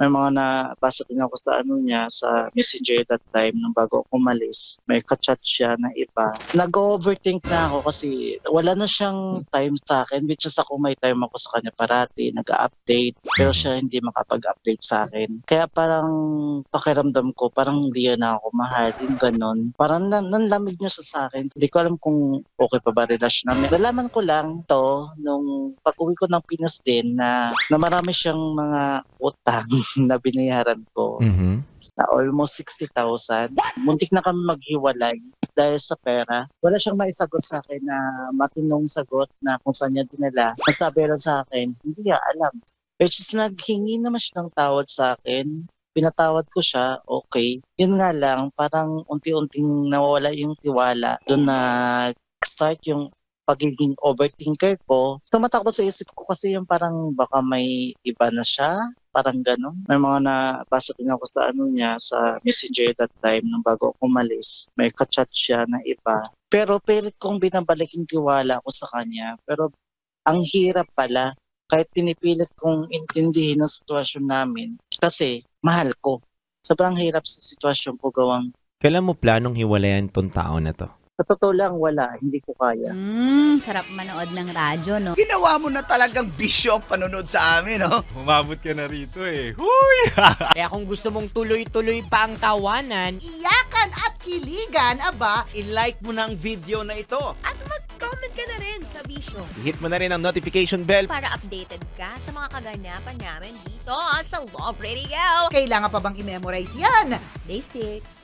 May mga nabasa din ako sa ano niya, sa Messenger that time nung bago ako umalis. May ka-chat siya na iba. Nag-overthink na ako kasi wala na siyang time sa akin. Which is ako may time ako sa kanya parati, nag-update. Pero siya hindi makapag-update sa akin. Kaya parang pakiramdam ko, parang hindi na ako mahal. Yung ganon. Parang nanlamig niya siya sa akin. Hindi ko alam kung okay pa ba relasyon namin. Nalaman ko lang to nung pag-uwi ko ng Pinas din na marami siyang mga utang na binayaran ko na almost 60,000. Muntik na kami maghiwalay dahil sa pera. Wala siyang maisagot sa akin na matinong sagot na kung saan niya dinala. Ang sabi lang sa akin, hindi niya alam. Which is naghingi naman siya ng tawad sa akin. Pinatawad ko siya, okay. Yun nga lang, parang unti-unting nawawala yung tiwala. Doon nag-start yung pagiging overthinker ko. Tumatakbo sa isip ko kasi yung parang baka may iba na siya. Parang gano'n. May mga nabasa din ako sa ano niya, sa Messenger that time nung bago ako umalis. May ka-chat siya na iba. Pero pilit kong binabalik yung tiwala ko sa kanya. Pero ang hirap pala. Kahit pinipilit kong intindihin ang sitwasyon namin. Kasi mahal ko. Sobrang hirap sa sitwasyon ko gawang. Kailan mo planong hiwalayan tong tao na to? Sa totoo lang, wala. Hindi ko kaya. Sarap manood ng radyo, no? Ginawa mo na talagang bisyo ang panonood sa amin, no? Umabot ka na rito eh. Huy! Kaya kung gusto mong tuloy-tuloy pa ang tawanan, Iyakan at kiligan, aba, I-like mo na ang video na ito. At mag-comment ka na rin sa Bisyo hit mo na rin ang notification bell. para updated ka sa mga kaganapan namin dito sa Love Radio. kailangan pa bang i-memorize yan? Basic.